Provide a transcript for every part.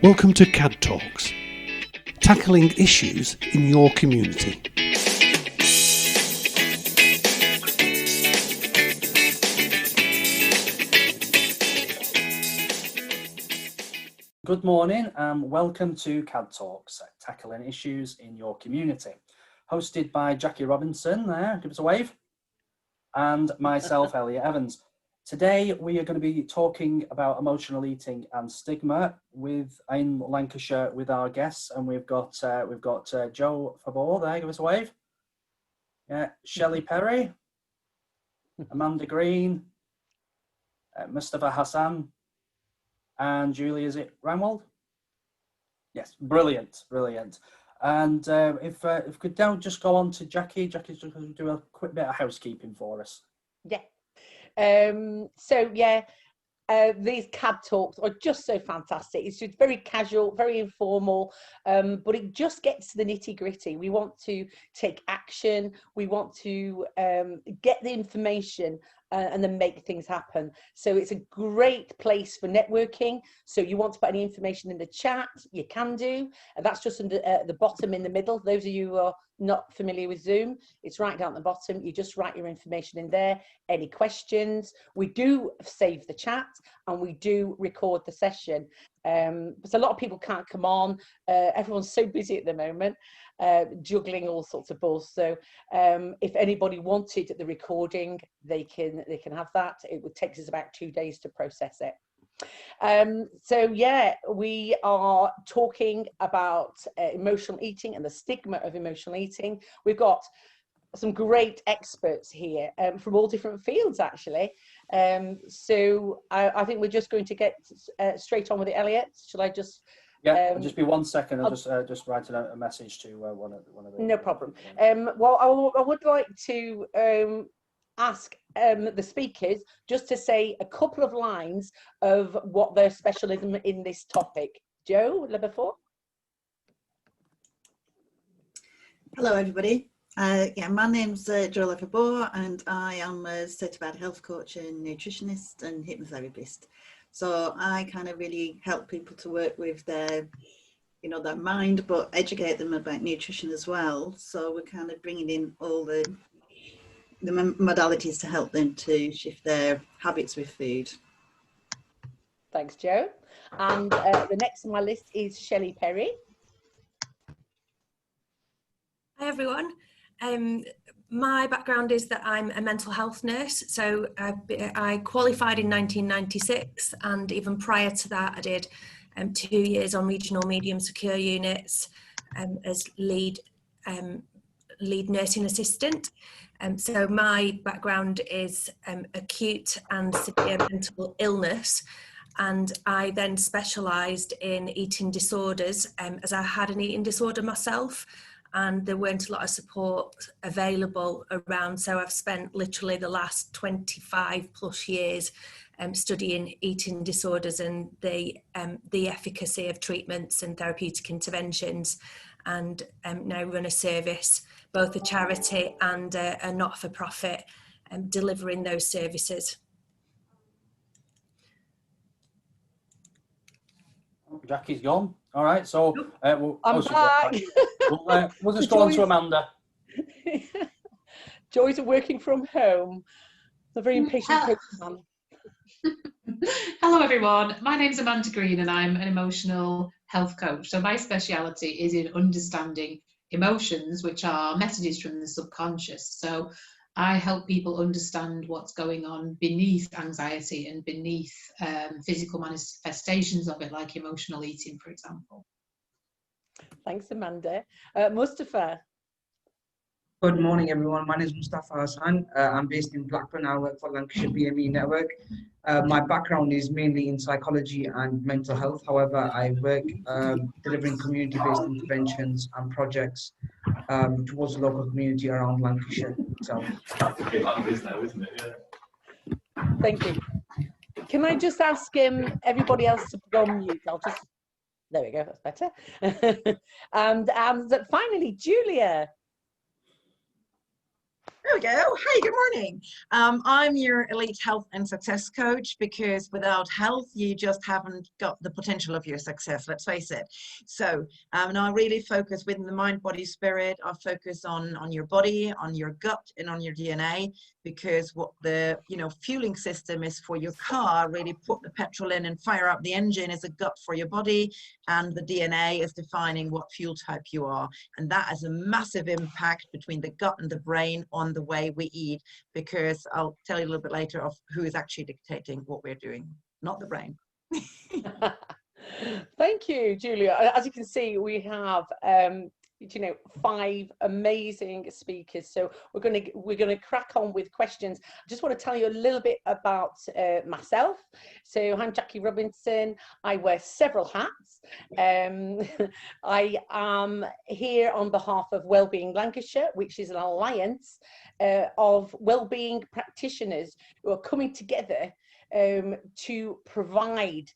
Welcome to CAD Talks, tackling issues in your community. Good morning and welcome to CAD Talks, tackling issues in your community. Hosted by Jackie Robinson, there, give us a wave, and myself, Elliot Evans. Today we are going to be talking about emotional eating and stigma in Lancashire with our guests, and we've got Joe Febour there, give us a wave. Yeah, Shelly Perry, Amanda Green, Mustafa Hassan, and Julie, is it Riewald? Yes, brilliant. And if we could now just go on to Jackie's just going to do a quick bit of housekeeping for us. Yeah. These CAD talks are just so fantastic. It's just very casual, very informal, but it just gets to the nitty gritty. We want to take action. We want to get the information and then make things happen. So it's a great place for networking. So you want to put any information in the chat, you can do. And that's just under the bottom in the middle. Those of you who are not familiar with Zoom, it's right down at the bottom. You just write your information in there. Any questions? We do save the chat and we do record the session. But a lot of people can't come on. Everyone's so busy at the moment, juggling all sorts of balls. So if anybody wanted the recording, they can have that. It would take us about 2 days to process it. We are talking about emotional eating and the stigma of emotional eating. We've got some great experts here from all different fields, actually. I think we're just going to get straight on with it, Elliot. Shall I just... Yeah, just be 1 second. I'll just write a message to one of the... No problem. Well, I would like to ask the speakers just to say a couple of lines of what their specialism in this topic. Joe, before. Hello, everybody. My name's Joe Febour, and I am a certified health coach and nutritionist and hypnotherapist. So I kind of really help people to work with their mind, but educate them about nutrition as well. So we're kind of bringing in all the modalities to help them to shift their habits with food. Thanks, Joe. And the next on my list is Shelly Perry. Hi, everyone. My background is that I'm a mental health nurse. So I qualified in 1996, and even prior to that, I did 2 years on regional medium secure units as lead nursing assistant. So my background is acute and severe mental illness, and I then specialised in eating disorders as I had an eating disorder myself, and there weren't a lot of support available around. So I've spent literally the last 25 plus years studying eating disorders and the efficacy of treatments and therapeutic interventions, and now run a service, both a charity and a not-for-profit, delivering those services. Jackie's gone. All right, so I'm back. We'll just go on to Amanda. Joys of working from home. A very impatient man. Hello everyone, my name's Amanda Green and I'm an emotional health coach. So my speciality is in understanding emotions, which are messages from the subconscious. So I help people understand what's going on beneath anxiety and beneath physical manifestations of it, like emotional eating, for example. Thanks, Amanda. Mustafa. Good morning, everyone. My name is Mustafa Hassan. I'm based in Blackburn. I work for Lancashire PME Network. My background is mainly in psychology and mental health. However, I work delivering community-based interventions and projects towards the local community around Lancashire. So that's a bit like this now, isn't it? Yeah. Thank you. Can I just ask everybody else to go on mute? There we go. That's better. And finally, Julia. There we go. Hey, good morning. I'm your elite health and success coach, because without health, you just haven't got the potential of your success, let's face it. So and I really focus within the mind, body, spirit. I focus on your body, on your gut, and on your DNA, because what the fueling system is for your car, really put the petrol in and fire up the engine, is a gut for your body, and the DNA is defining what fuel type you are. And that has a massive impact between the gut and the brain on the way we eat, because I'll tell you a little bit later of who is actually dictating what we're doing, not the brain. Thank you, Julia. As you can see, we have 5 amazing speakers, so we're going to crack on with questions. I just want to tell you a little bit about myself. So I'm Jackie Robinson. I wear several hats. I am here on behalf of Wellbeing Lancashire, which is an alliance of wellbeing practitioners who are coming together to provide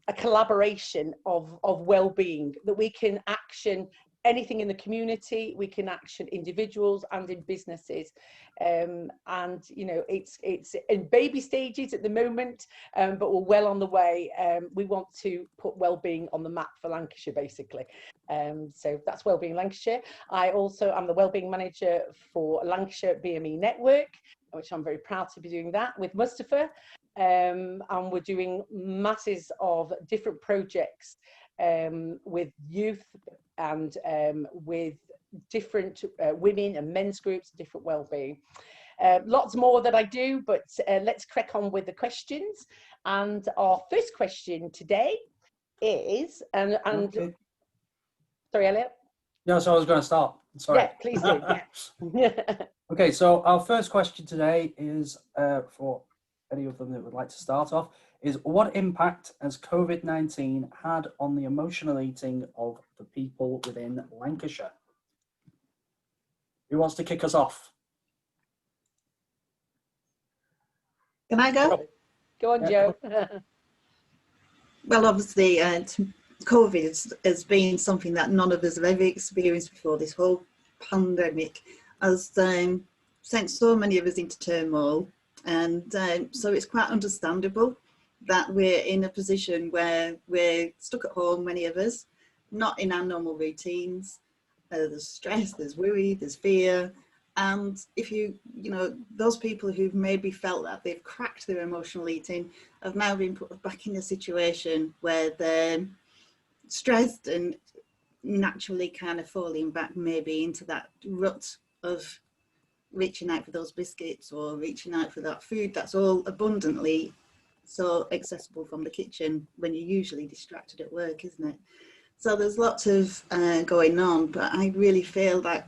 a collaboration of well-being, that we can action anything in the community, we can action individuals and in businesses, and it's in baby stages at the moment, but we're well on the way. We want to put well-being on the map for Lancashire, basically. So that's Wellbeing Lancashire. I also am the wellbeing manager for Lancashire BME Network, which I'm very proud to be doing that with Mustafa. And we're doing masses of different projects with youth and with different women and men's groups, different wellbeing. Lots more that I do, but let's crack on with the questions. And our first question today is, Okay. Sorry, Elliot? No, so I was going to start. Sorry. Yeah, please do. Yeah. Okay, so our first question today is for any of them that would like to start off, is what impact has COVID-19 had on the emotional eating of the people within Lancashire? Who wants to kick us off? Can I go? Go on, Yeah. Joe. Well, obviously, COVID has been something that none of us have ever experienced before. This whole pandemic has sent so many of us into turmoil. And so it's quite understandable that we're in a position where we're stuck at home, many of us, not in our normal routines. There's stress, there's worry, there's fear. And if those people who've maybe felt that they've cracked their emotional eating have now been put back in a situation where they're stressed and naturally kind of falling back maybe into that rut of reaching out for those biscuits or reaching out for that food that's all abundantly so accessible from the kitchen when you're usually distracted at work, isn't it? So there's lots of going on, but I really feel that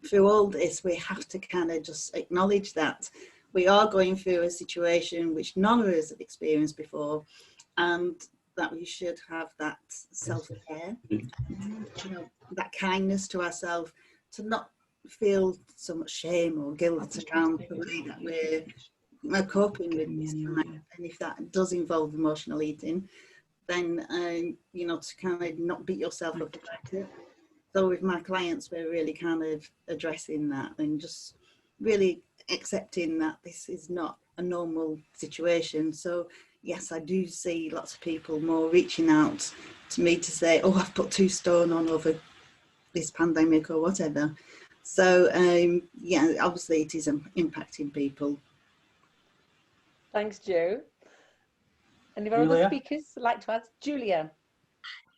through all this we have to kind of just acknowledge that we are going through a situation which none of us have experienced before, and that we should have that self-care, that kindness to ourselves, to not feel so much shame or guilt around the way that we're coping with this time. And if that does involve emotional eating, then to kind of not beat yourself up about it. So with my clients, we're really kind of addressing that and just really accepting that this is not a normal situation. So yes, I do see lots of people more reaching out to me to say, oh, I've put 2 stone on over this pandemic or whatever. So yeah, obviously it is impacting people. Thanks, Joe. Any of our other speakers like to add? Julia.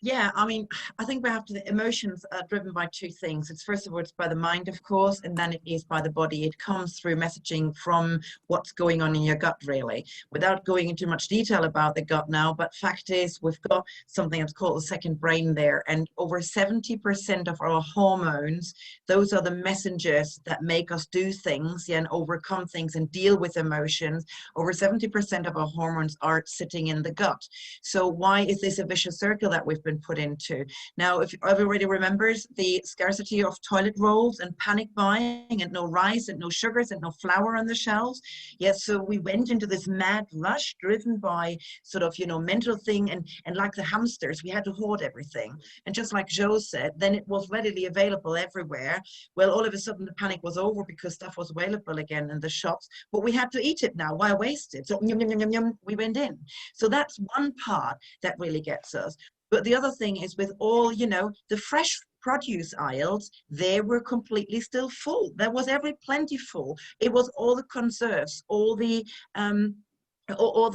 Yeah, I mean, I think we have to, the emotions are driven by 2 things. It's first of all, it's by the mind, of course, and then it is by the body. It comes through messaging from what's going on in your gut, really. Without going into much detail about the gut now, but fact is, we've got something that's called the second brain there, and over 70% of our hormones, those are the messengers that make us do things, and overcome things and deal with emotions. Over 70% of our hormones are sitting in the gut. So why is this a vicious circle that we've been been put into. Now, if everybody remembers the scarcity of toilet rolls and panic buying and no rice and no sugars and no flour on the shelves. Yes, so we went into this mad rush driven by sort of, you know, mental thing, and like the hamsters, we had to hoard everything. And just like Joe said, then it was readily available everywhere. Well, all of a sudden the panic was over because stuff was available again in the shops, but we had to eat it now. Why waste it? So yum, yum, yum, yum, we went in. So that's one part that really gets us. But the other thing is with all, you know, the fresh produce aisles, they were completely still full. There was every plentiful. It was all the conserves, all the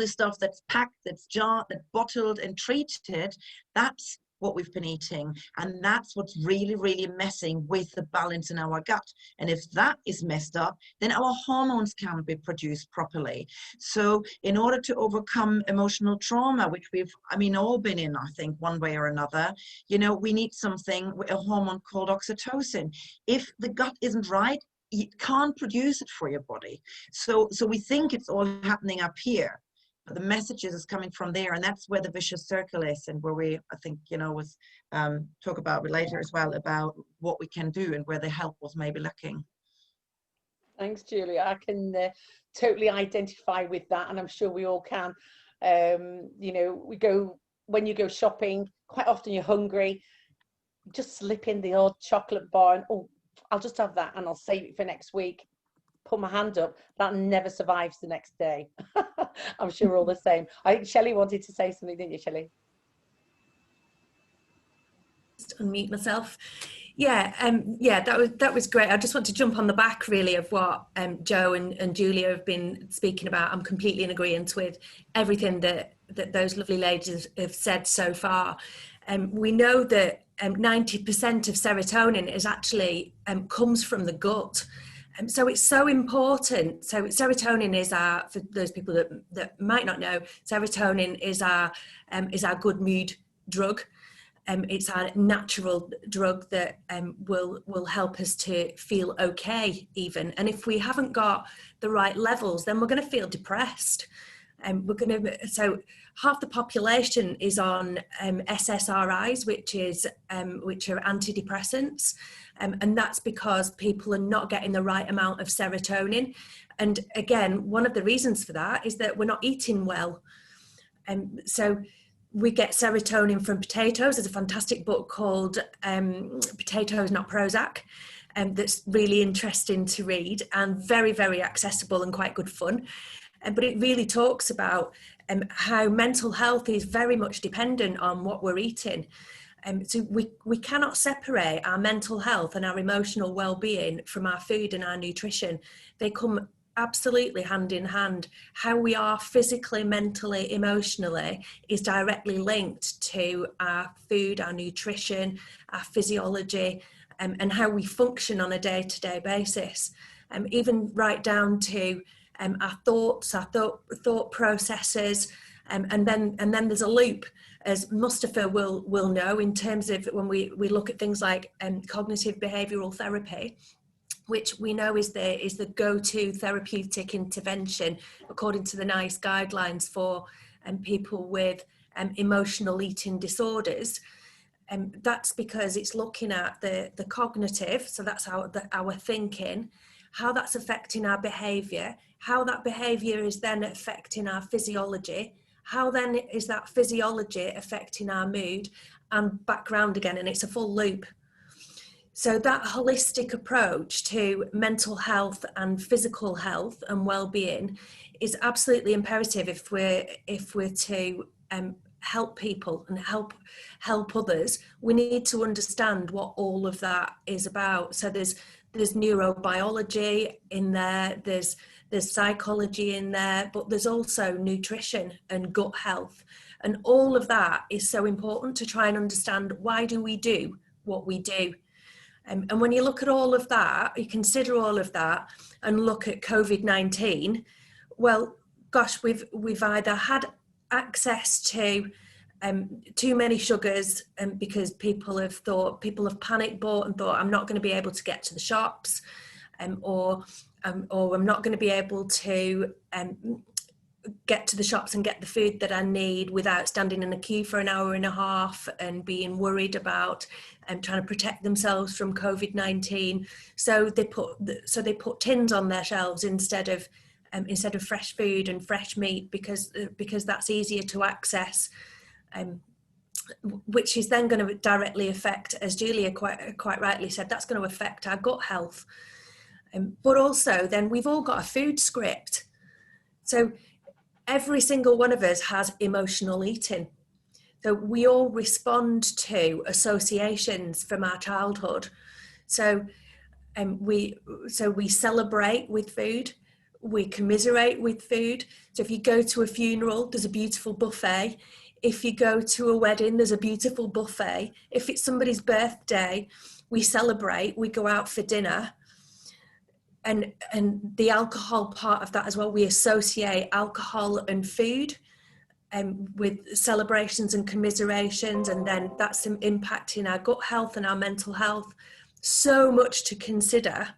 stuff that's packed, that's jarred, that's bottled and treated. That's what we've been eating, and that's what's really, really messing with the balance in our gut. And if that is messed up, then our hormones can't be produced properly. So in order to overcome emotional trauma, which we've, I mean, all been in, I think, one way or another, you know, we need something, a hormone called oxytocin. If the gut isn't right, you can't produce it for your body. So we think it's all happening up here, but the messages is coming from there, and that's where the vicious circle is, and where we, I think, you know, was talk about it later as well, about what we can do and where the help was maybe lacking. Thanks, Julia. I can totally identify with that, and I'm sure we all can. You know, when you go shopping, quite often you're hungry, just slip in the odd chocolate bar and, oh, I'll just have that and I'll save it for next week. Put my hand up. That never survives the next day. I'm sure we're all the same. I think Shelley wanted to say something, didn't you, Shelley? Just unmute myself. Yeah, that was great. I just want to jump on the back really of what Joe and Julia have been speaking about. I'm completely in agreement with everything that those lovely ladies have said so far. We know that 90% of serotonin is actually comes from the gut. So it's so important. So serotonin is for those people that might not know, serotonin is our good mood drug. It's our natural drug that will help us to feel okay even. And if we haven't got the right levels, then we're going to feel depressed. So half the population is on SSRIs, which are antidepressants, and that's because people are not getting the right amount of serotonin. And again, one of the reasons for that is that we're not eating well. So we get serotonin from potatoes. There's a fantastic book called Potatoes Not Prozac, that's really interesting to read and very, very accessible and quite good fun. But it really talks about how mental health is very much dependent on what we're eating. So we cannot separate our mental health and our emotional well-being from our food and our nutrition. They come absolutely hand in hand. How we are physically, mentally, emotionally is directly linked to our food, our nutrition, our physiology, and how we function on a day-to-day basis. Even right down to our thoughts, our thought processes, and then there's a loop, as Mustafa will know, in terms of when we look at things like cognitive behavioural therapy, which we know is the go-to therapeutic intervention according to the NICE guidelines for people with emotional eating disorders. That's because it's looking at the cognitive, so that's our thinking, how that's affecting our behaviour, how that behaviour is then affecting our physiology, how then is that physiology affecting our mood, and background again, and it's a full loop. So that holistic approach to mental health and physical health and well-being is absolutely imperative if we're to help people and help others. We need to understand what all of that is about. So there's neurobiology in there, there's psychology in there, but there's also nutrition and gut health. And all of that is so important to try and understand, why do we do what we do? And when you look at all of that, you consider all of that and look at COVID-19, well, gosh, we've either had access to too many sugars because people have panic bought and thought, I'm not going to be able to get to the shops, or I'm not going to be able to get to the shops and get the food that I need without standing in a queue for an hour and a half and being worried about trying to protect themselves from COVID-19. So they put tins on their shelves instead of fresh food and fresh meat because that's easier to access, which is then going to directly affect, as Julia quite rightly said, that's going to affect our gut health. But also then we've all got a food script. So every single one of us has emotional eating. So we all respond to associations from our childhood. So we celebrate with food, we commiserate with food. So if you go to a funeral, there's a beautiful buffet. If you go to a wedding, there's a beautiful buffet. If it's somebody's birthday, we celebrate, we go out for dinner. And the alcohol part of that as well, we associate alcohol and food with celebrations and commiserations, and then that's impacting our gut health and our mental health. So much to consider.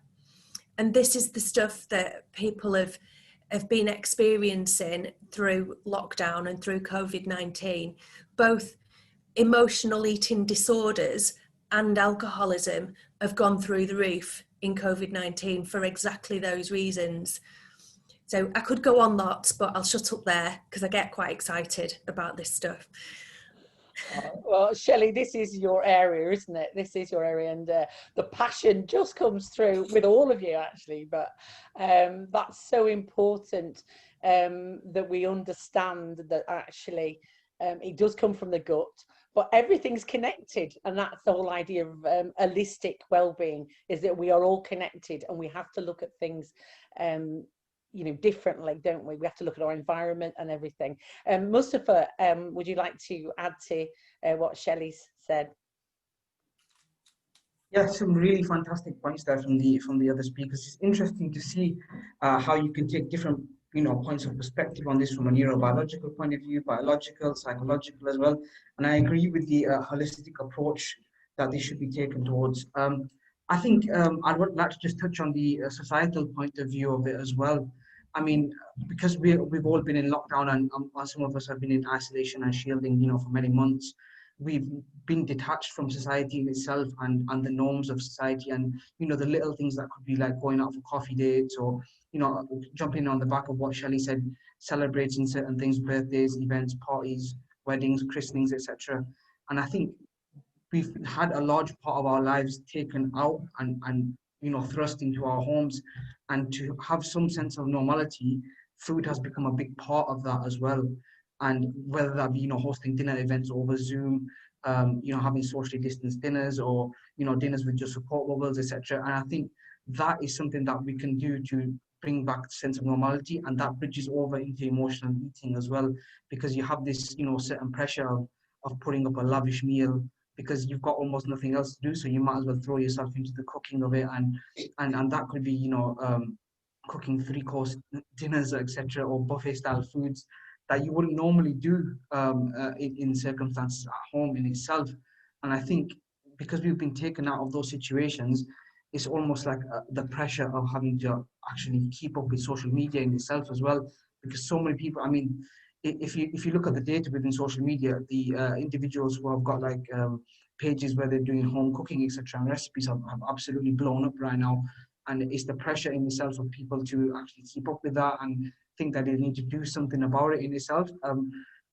And this is the stuff that people have been experiencing through lockdown and through COVID-19, both emotional eating disorders and alcoholism have gone through the roof in COVID-19 for exactly those reasons. So I could go on lots, but I'll shut up there because I get quite excited about this stuff. Well, Shelley, this is your area, isn't it? This is your area, and the passion just comes through with all of you, actually. But that's so important that we understand that actually it does come from the gut, but everything's connected, and that's the whole idea of holistic well-being, is that we are all connected, and we have to look at things differently, don't we? We have to look at our environment and everything. Mustafa, would you like to add to what Shelley's said? Yeah, some really fantastic points there from the other speakers. It's interesting to see how you can take different points of perspective on this from a neurobiological point of view, biological, psychological as well. And I agree with the holistic approach that this should be taken towards. I think I would like to just touch on the societal point of view of it as well. I mean, because we've all been in lockdown, and some of us have been in isolation and shielding, for many months. We've been detached from society in itself and the norms of society, and the little things that could be like going out for coffee dates, or jumping on the back of what Shelley said, celebrating certain things, birthdays, events, parties, weddings, christenings, etc. And I think we've had a large part of our lives taken out and thrust into our homes, and to have some sense of normality, food has become a big part of that as well. And whether that be hosting dinner events over Zoom, having socially distanced dinners, or dinners with just support bubbles, etc. And I think that is something that we can do to bring back the sense of normality, and that bridges over into emotional eating as well, because you have this certain pressure of putting up a lavish meal, because you've got almost nothing else to do, so you might as well throw yourself into the cooking of it, and that could be cooking 3-course dinners, etc., or buffet style foods that you wouldn't normally do in circumstances at home in itself. And I think because we've been taken out of those situations, it's almost like the pressure of having to actually keep up with social media in itself as well, because so many people, I mean, if you look at the data within social media, the individuals who have got like pages where they're doing home cooking, etc., and recipes have absolutely blown up right now. And it's the pressure in itself of people to actually keep up with that and think that they need to do something about it in itself.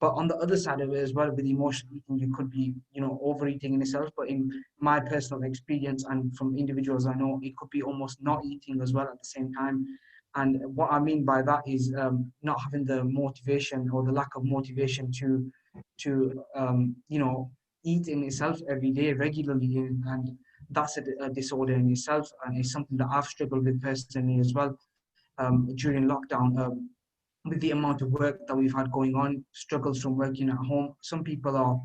But on the other side of it as well, with emotional eating, you could be, overeating in itself. But in my personal experience and from individuals I know, it could be almost not eating as well at the same time. And what I mean by that is not having the motivation, or the lack of motivation to eat in itself every day regularly, and that's a disorder in itself, and it's something that I've struggled with personally as well during lockdown. With the amount of work that we've had going on, struggles from working at home. Some people are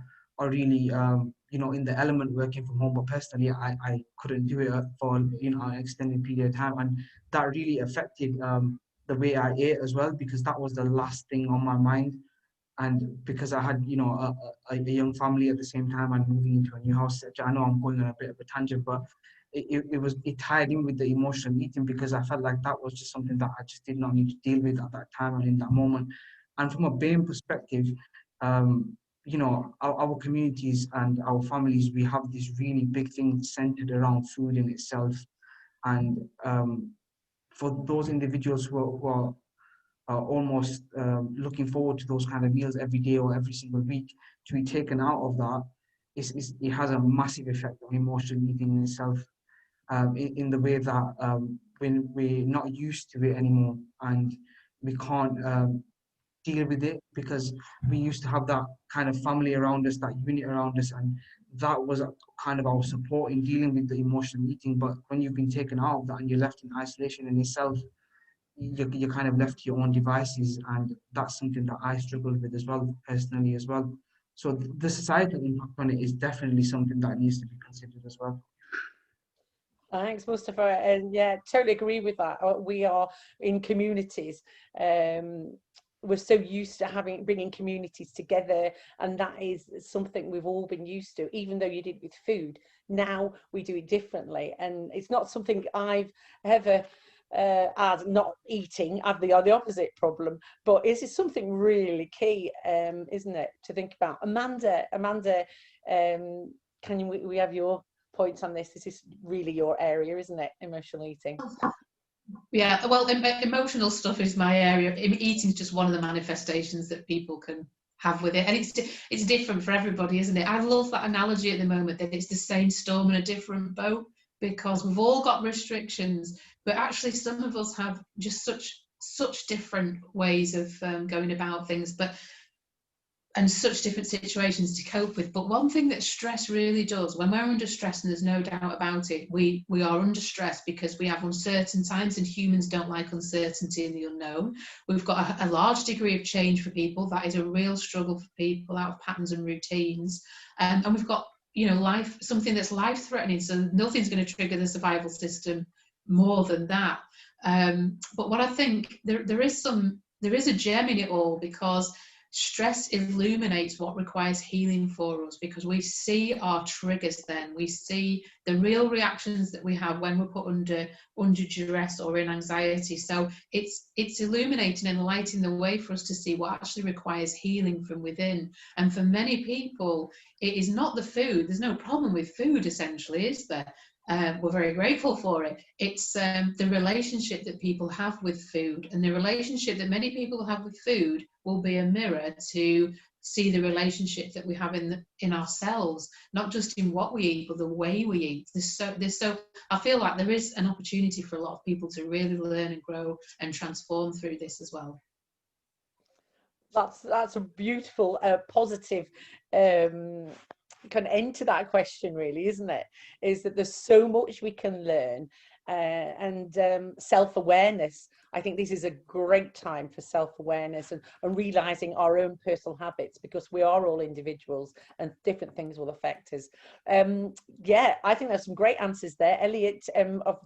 really in the element working from home, but personally I couldn't do it for an extended period of time, and that really affected the way I ate as well, because that was the last thing on my mind. And because I had a young family at the same time, and moving into a new house, I know I'm going on a bit of a tangent, but it tied in with the emotional eating, because I felt like that was just something that I just did not need to deal with at that time and in that moment. And from a BAME perspective, you know, our communities and our families, we have this really big thing centered around food in itself. And for those individuals who are almost looking forward to those kind of meals every day or every single week, to be taken out of that, it has a massive effect on emotional eating in itself, in the way that when we're not used to it anymore and we can't deal with it, because we used to have that kind of family around us, that unit around us, and that was kind of our support in dealing with the emotional eating. But when you've been taken out of that and you're left in isolation in yourself, you're kind of left to your own devices, and that's something that I struggled with as well, personally as well. So the societal impact on it is definitely something that needs to be considered as well. Thanks, Mustafa. And yeah, totally agree with that. We are in communities. We're so used to bringing communities together, and that is something we've all been used to, even though you did with food. Now we do it differently, and it's not something I've ever as not eating. I've the opposite problem, but this is something really key, isn't it, to think about? Amanda, can we have your points on this? This is really your area, isn't it? Emotional eating. Yeah, well, emotional stuff is my area. Eating is just one of the manifestations that people can have with it, and it's different for everybody, isn't it? I love that analogy at the moment, that it's the same storm in a different boat, because we've all got restrictions, but actually some of us have just such different ways of going about things, and such different situations to cope with. But one thing that stress really does, when we're under stress, and there's no doubt about it, we are under stress because we have uncertain times, and humans don't like uncertainty and the unknown. We've got a large degree of change for people. That is a real struggle for people, out of patterns and routines. And we've got, you know, something that's life-threatening, so nothing's going to trigger the survival system more than that. But what I think, there is a gem in it all, because stress illuminates what requires healing for us, because we see our triggers then. We see the real reactions that we have when we're put under duress or in anxiety. So it's illuminating and lighting the way for us to see what actually requires healing from within. And for many people, it is not the food. There's no problem with food, essentially, is there? We're very grateful for it. It's the relationship that people have with food, and the relationship that many people have with food will be a mirror to see the relationship that we have in ourselves, not just in what we eat, but the way we eat. I feel like there is an opportunity for a lot of people to really learn and grow and transform through this as well. That's a beautiful, positive kind of end to that question, really, isn't it? Is that there's so much we can learn, and self-awareness. I think this is a great time for self-awareness and realizing our own personal habits, because we are all individuals and different things will affect us. Yeah, I think there's some great answers there. Elliot,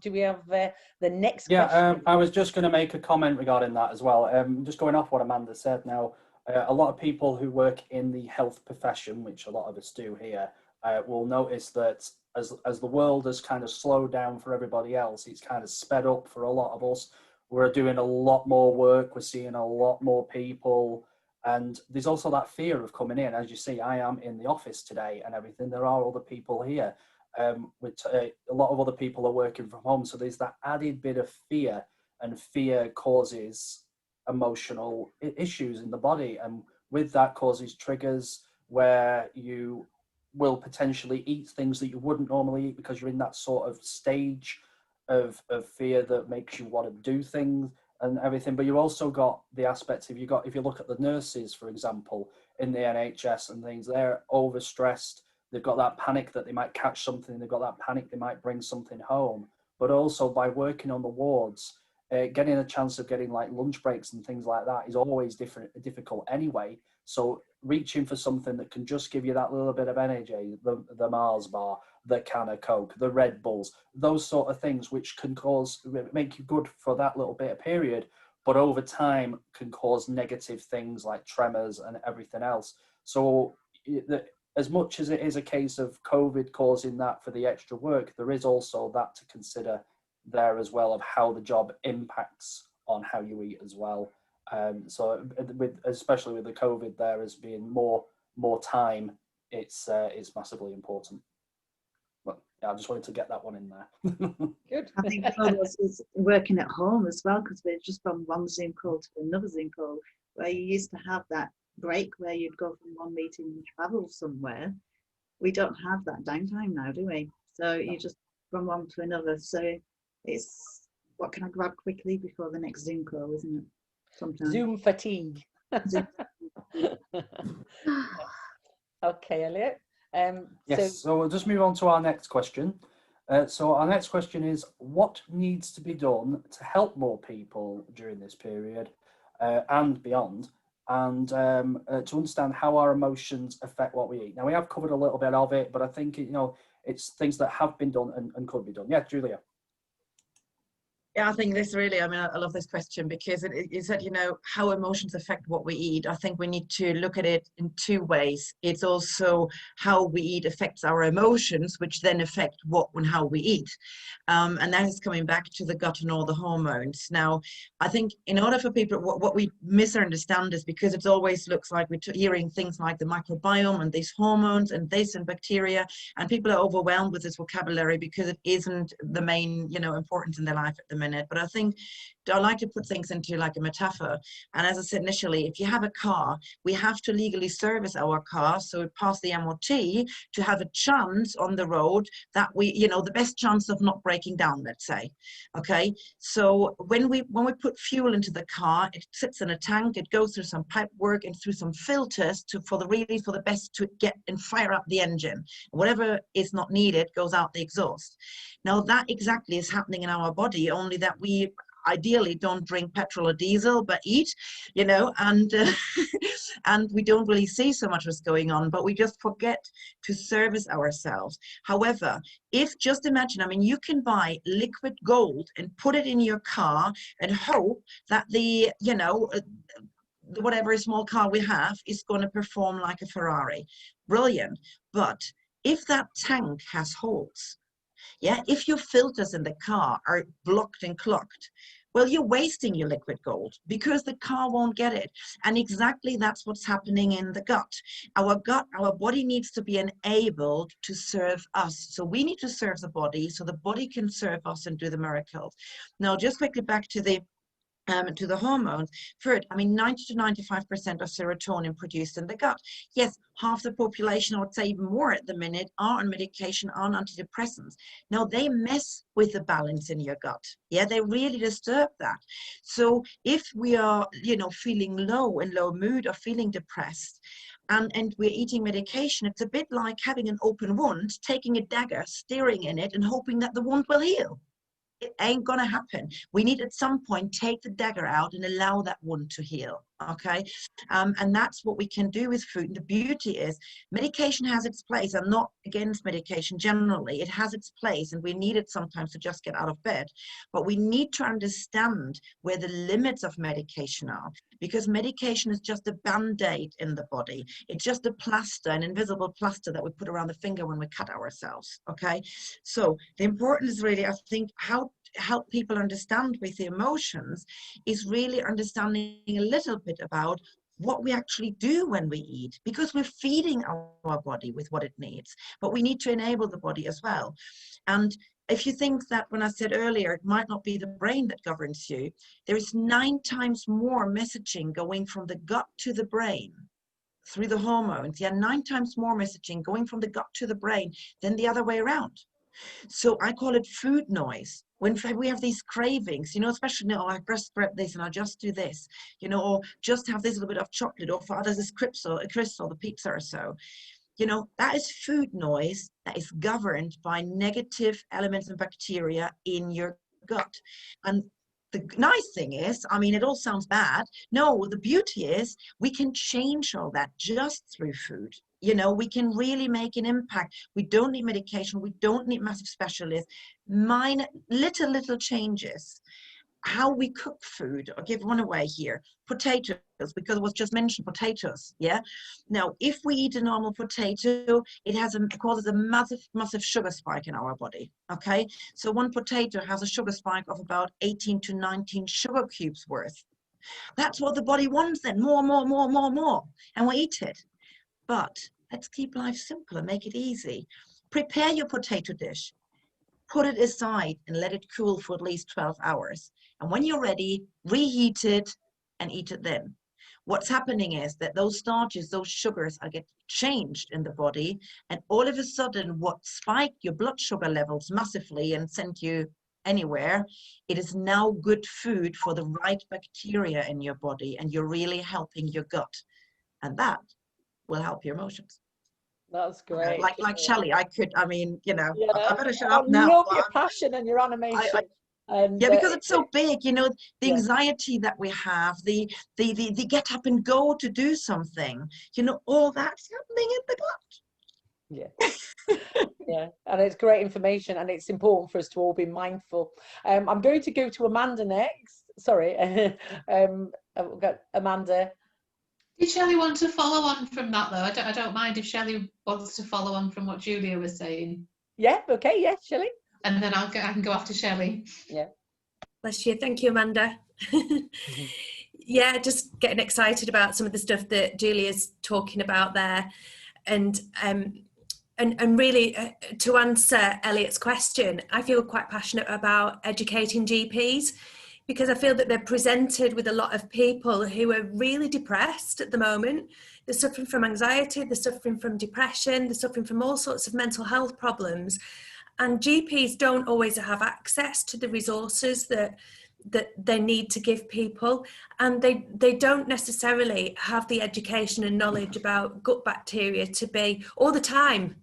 do we have the next question? I was just going to make a comment regarding that as well. Just going off what Amanda said now, a lot of people who work in the health profession, which a lot of us do here, will notice that as the world has kind of slowed down for everybody else, it's kind of sped up for a lot of us. We're doing a lot more work, we're seeing a lot more people, and there's also that fear of coming in. As you see, I am in the office today and everything. There are other people here. A lot of other people are working from home, so there's that added bit of fear, and fear causes emotional issues in the body, and with that causes triggers where you will potentially eat things that you wouldn't normally eat, because you're in that sort of stage of fear that makes you want to do things and everything. But you've also got the aspects, if you look at the nurses, for example, in the NHS and things, they're overstressed. They've got that panic that they might catch something. They've got that panic they might bring something home. But also by working on the wards, getting a chance of getting like lunch breaks and things like that is always difficult anyway. So reaching for something that can just give you that little bit of energy, the Mars bar, the can of Coke, the Red Bulls, those sort of things, which can make you good for that little bit of period, but over time can cause negative things like tremors and everything else. So as much as it is a case of COVID causing that for the extra work, there is also that to consider there as well, of how the job impacts on how you eat as well. So especially with the COVID there as being more time, it's massively important. But yeah, I just wanted to get that one in there. Good. I think for us is working at home as well, because we're just from one Zoom call to another Zoom call, where you used to have that break where you'd go from one meeting and travel somewhere. We don't have that downtime now, do we? So you just from one to another. So it's what can I grab quickly before the next Zoom call, isn't it? Sometimes. Zoom fatigue. Okay, Elliot. Yes, so we'll just move on to our next question. So our next question is, what needs to be done to help more people during this period and beyond, and to understand how our emotions affect what we eat? Now, we have covered a little bit of it, but I think, it's things that have been done and could be done. Yeah, Julia. Yeah, I think this really, I mean, I love this question because it said, how emotions affect what we eat. I think we need to look at it in two ways. It's also how we eat affects our emotions, which then affect what and how we eat. And that is coming back to the gut and all the hormones. Now, I think in order for people, what we misunderstand is because it always looks like we're hearing things like the microbiome and these hormones and this and bacteria, and people are overwhelmed with this vocabulary because it isn't the main, importance in their life at the minute. But I think I like to put things into like a metaphor. And as I said initially, if you have a car, we have to legally service our car, so it pass the MOT to have a chance on the road that we, the best chance of not breaking down, let's say. Okay, so when we put fuel into the car, it sits in a tank, it goes through some pipe work and through some filters for the best to get and fire up the engine. Whatever is not needed goes out the exhaust. Now that exactly is happening in our body, only that we ideally don't drink petrol or diesel, but eat, and and we don't really see so much what's going on, but we just forget to service ourselves. However, just imagine, I mean, you can buy liquid gold and put it in your car and hope that the, whatever small car we have is going to perform like a Ferrari. Brilliant. But if that tank has holes, if your filters in the car are blocked and clogged, well, you're wasting your liquid gold because the car won't get it. And exactly that's what's happening in the gut. Our body needs to be enabled to serve us. So we need to serve the body so the body can serve us and do the miracles. Now, just quickly back to the hormones. For it, I mean, 90 to 95% of serotonin produced in the gut. Yes, half the population, I would say even more at the minute, are on medication, on antidepressants. Now, they mess with the balance in your gut. Yeah, they really disturb that. So if we are, feeling low, in low mood or feeling depressed, and we're eating medication, it's a bit like having an open wound, taking a dagger, staring in it, and hoping that the wound will heal. It ain't gonna happen. We need at some point take the dagger out and allow that wound to heal. Okay, and that's what we can do with food. And the beauty is medication has its place. I'm not against medication generally. It has its place and we need it sometimes to just get out of bed, but we need to understand where the limits of medication are, because medication is just a band-aid in the body. It's just a plaster, an invisible plaster that we put around the finger when we cut ourselves. Okay, so the importance is really, I think, how to help people understand with the emotions is really understanding a little bit about what we actually do when we eat, because we're feeding our body with what it needs, but we need to enable the body as well. And if you think that when I said earlier, it might not be the brain that governs you, there is 9 times more messaging going from the gut to the brain through the hormones. 9 times more messaging going from the gut to the brain than the other way around. So I call it food noise. When we have these cravings, especially, I breast prep this and I just do this, or just have this little bit of chocolate, or for others, this crystal, the pizza or so. That is food noise that is governed by negative elements and bacteria in your gut. And the nice thing is, I mean, it all sounds bad. No, the beauty is we can change all that just through food. We can really make an impact. We don't need medication. We don't need massive specialists. Minor, little changes. How we cook food. I'll give one away here. Potatoes, because it was just mentioned, potatoes. Yeah. Now, if we eat a normal potato, it causes a massive sugar spike in our body. Okay. So one potato has a sugar spike of about 18 to 19 sugar cubes worth. That's what the body wants then, more, and we eat it. But let's keep life simple and make it easy. Prepare your potato dish, put it aside and let it cool for at least 12 hours. And when you're ready, reheat it and eat it then. What's happening is that those starches, those sugars are get changed in the body, and all of a sudden what spiked your blood sugar levels massively and sent you anywhere, it is now good food for the right bacteria in your body, and you're really helping your gut. And that will help your emotions. That's great. Like Shelley, I mean, you know, Yeah. I better shut I up now. love your passion and your animation. And, yeah, because it's so big, you know, the yeah. anxiety that we have, the get up and go to do something, you know, all that's happening in the gut. Yeah. Yeah, and it's great information, and it's important for us to all be mindful. I'm going to go to Amanda next. Sorry, I've got Amanda. Did Shelley want to follow on from that though? I don't mind if Shelley wants to follow on from what Julia was saying. Yeah, okay, yeah, Shelley. And then I can go after Shelley. Yeah. Bless you. Thank you, Amanda. Yeah, just getting excited about some of the stuff that Julia's talking about there. And really, to answer Elliot's question, I feel quite passionate about educating GPs, because I feel that they're presented with a lot of people who are really depressed at the moment. They're suffering from anxiety, they're suffering from depression, they're suffering from all sorts of mental health problems. And GPs don't always have access to the resources that they need to give people, and they don't necessarily have the education and knowledge about gut bacteria to be all the time.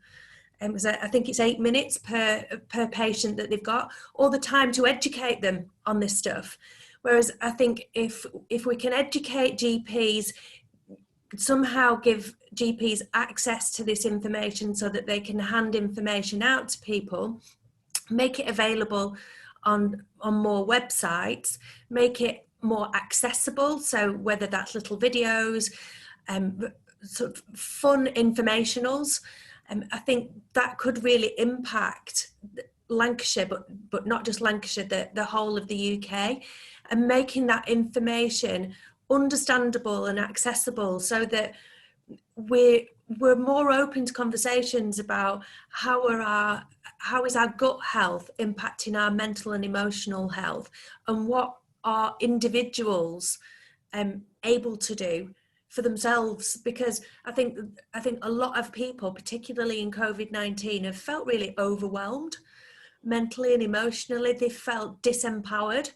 I think it's 8 minutes per patient that they've got all the time to educate them on this stuff. Whereas I think if we can educate GPs, somehow give GPs access to this information so that they can hand information out to people, make it available on more websites, make it more accessible. So whether that's little videos, sort of fun informationals, I think that could really impact Lancashire, but not just Lancashire, the whole of the UK, and making that information understandable and accessible so that we're more open to conversations about how is our gut health impacting our mental and emotional health, and what are individuals able to do for themselves. Because I think a lot of people, particularly in COVID-19, have felt really overwhelmed mentally and emotionally. They felt disempowered.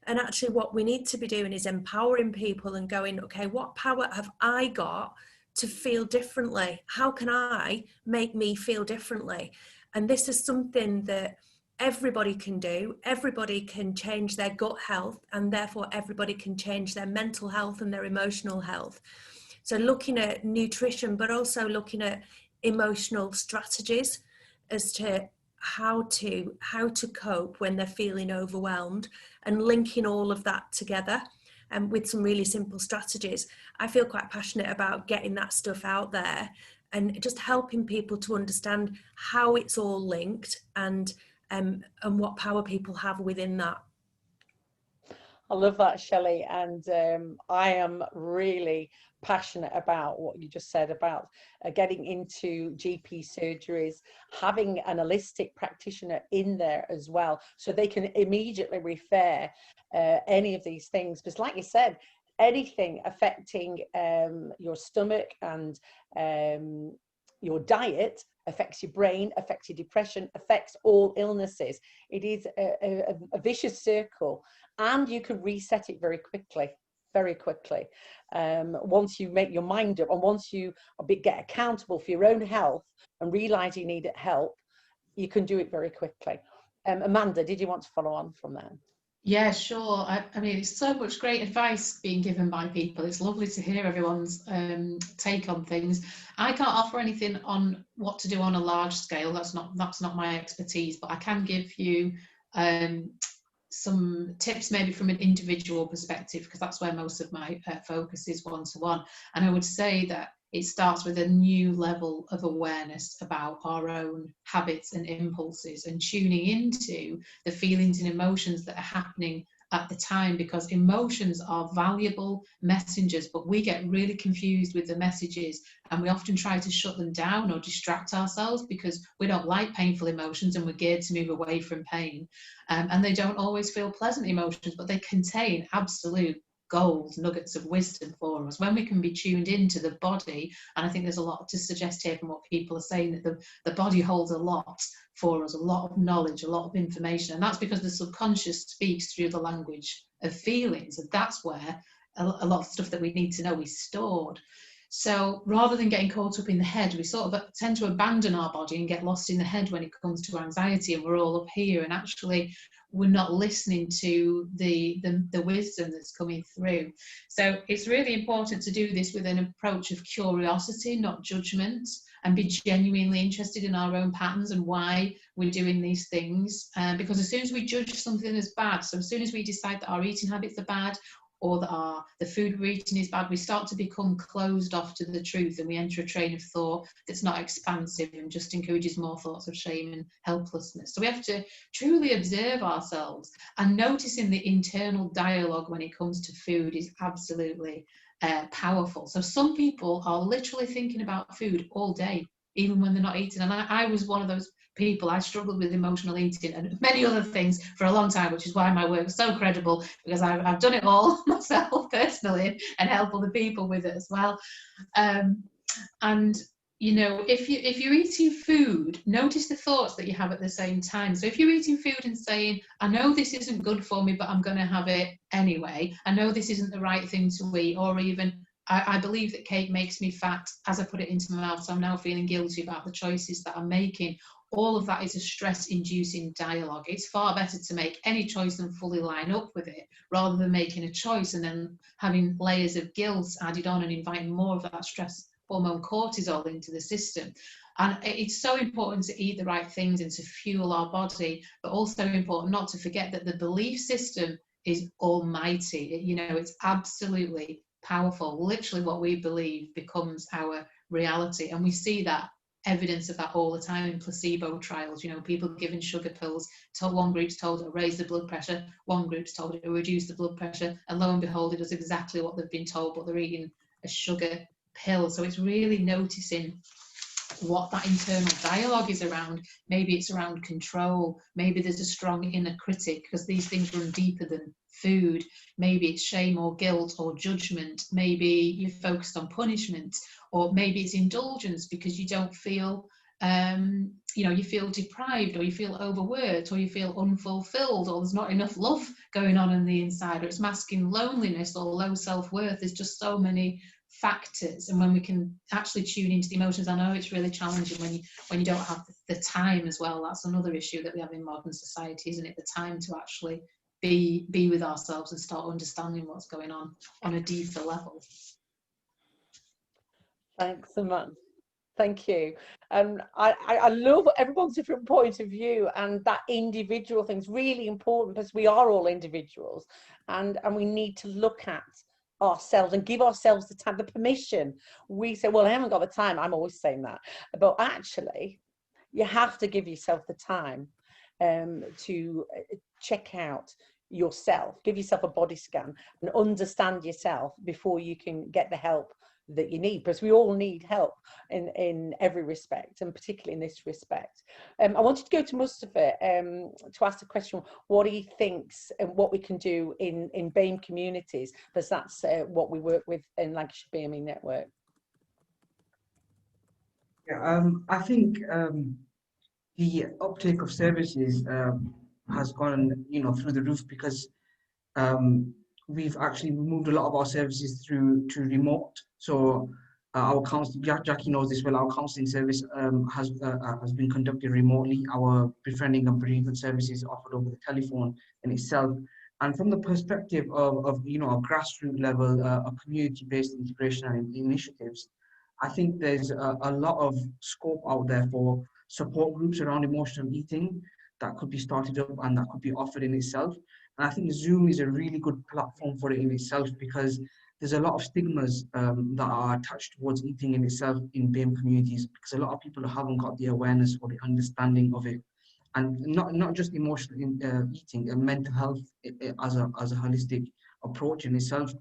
And actually what we need to be doing is empowering people and going, okay, what power have I got to feel differently? How can I make me feel differently? And this is something that everybody can do. Everybody can change their gut health, and therefore everybody can change their mental health and their emotional health. So looking at nutrition, but also looking at emotional strategies as to how to cope when they're feeling overwhelmed, and linking all of that together and with some really simple strategies. I feel quite passionate about getting that stuff out there and just helping people to understand how it's all linked and what power people have within that. I love that, Shelley, and I am really passionate about what you just said about getting into GP surgeries, having an holistic practitioner in there as well, so they can immediately refer any of these things. Because like you said, anything affecting your stomach and your diet affects your brain, affects your depression, affects all illnesses. It is a vicious circle, and you can reset it very quickly. Once you make your mind up, and once you get accountable for your own health and realize you need help, you can do it very quickly. Amanda, did you want to follow on from that? Yeah, sure. I mean, it's so much great advice being given by people. It's lovely to hear everyone's take on things. I can't offer anything on what to do on a large scale. That's not my expertise, but I can give you some tips maybe from an individual perspective, because that's where most of my focus is, one-to-one. And I would say that it starts with a new level of awareness about our own habits and impulses, and tuning into the feelings and emotions that are happening at the time, because emotions are valuable messengers, but we get really confused with the messages, and we often try to shut them down or distract ourselves because we don't like painful emotions and we're geared to move away from pain. And they don't always feel pleasant emotions, but they contain absolute gold nuggets of wisdom for us when we can be tuned into the body. And I think there's a lot to suggest here from what people are saying, that the body holds a lot for us, a lot of knowledge, a lot of information, and that's because the subconscious speaks through the language of feelings, and that's where a lot of stuff that we need to know is stored. So rather than getting caught up in the head, we sort of tend to abandon our body and get lost in the head when it comes to anxiety, and we're all up here, and actually we're not listening to the wisdom that's coming through. So it's really important to do this with an approach of curiosity, not judgment, and be genuinely interested in our own patterns and why we're doing these things. Because as soon as we judge something as bad, so as soon as we decide that our eating habits are bad, or that the food we're eating is bad, we start to become closed off to the truth, and we enter a train of thought that's not expansive and just encourages more thoughts of shame and helplessness. So we have to truly observe ourselves, and noticing the internal dialogue when it comes to food is absolutely powerful. So some people are literally thinking about food all day, even when they're not eating. And I was one of those people. I struggled with emotional eating and many other things for a long time, which is why my work is so credible, because I've done it all myself personally and help other people with it as well. And you know, if you're eating food, notice the thoughts that you have at the same time. So if you're eating food and saying, I know this isn't good for me, but I'm going to have it anyway. I know this isn't the right thing to eat, or even I believe that cake makes me fat as I put it into my mouth, so I'm now feeling guilty about the choices that I'm making. All of that is a stress-inducing dialogue. It's far better to make any choice and fully line up with it, rather than making a choice and then having layers of guilt added on and inviting more of that stress hormone cortisol into the system. And it's so important to eat the right things and to fuel our body, but also important not to forget that the belief system is almighty. You know, it's absolutely powerful. Literally what we believe becomes our reality, and we see that evidence of that all the time in placebo trials. You know, people given sugar pills, one group's told it'll raise the blood pressure, one group's told it'll reduce the blood pressure, and lo and behold, it does exactly what they've been told, but they're eating a sugar pill. So it's really noticing what that internal dialogue is around. Maybe it's around control, maybe there's a strong inner critic, because these things run deeper than food. Maybe it's shame or guilt or judgment, maybe you're focused on punishment, or maybe it's indulgence because you don't feel you know, you feel deprived, or you feel overworked, or you feel unfulfilled, or there's not enough love going on the inside, or it's masking loneliness or low self-worth. There's just so many factors. And when we can actually tune into the emotions, I know it's really challenging when you don't have the time as well. That's another issue that we have in modern society, isn't it? The time to actually be with ourselves and start understanding what's going on a deeper level. Thanks so much. Thank you. I love everyone's different point of view, and that individual thing's really important, because we are all individuals, and we need to look at ourselves and give ourselves the time, the permission. We say, well, I haven't got the time. I'm always saying that, but actually you have to give yourself the time to check out yourself, give yourself a body scan and understand yourself before you can get the help that you need, because we all need help in every respect, and particularly in this respect. I wanted to go to Mustafa to ask the question what he thinks and what we can do in BAME communities, because that's what we work with in Lancashire BME network. Yeah, I think the uptake of services has gone, you know, through the roof, because we've actually moved a lot of our services through to remote. So our counseling, Jackie knows this well, our counseling service has been conducted remotely. Our befriending and bereavement services offered over the telephone in itself. And from the perspective of you know, a grassroots level, a community-based integration and initiatives, I think there's a lot of scope out there for support groups around emotional eating that could be started up and that could be offered in itself. And I think Zoom is a really good platform for it in itself, because there's a lot of stigmas that are attached towards eating in itself in BAME communities, because a lot of people haven't got the awareness or the understanding of it. and not just emotional eating, and mental health as a holistic approach in itself.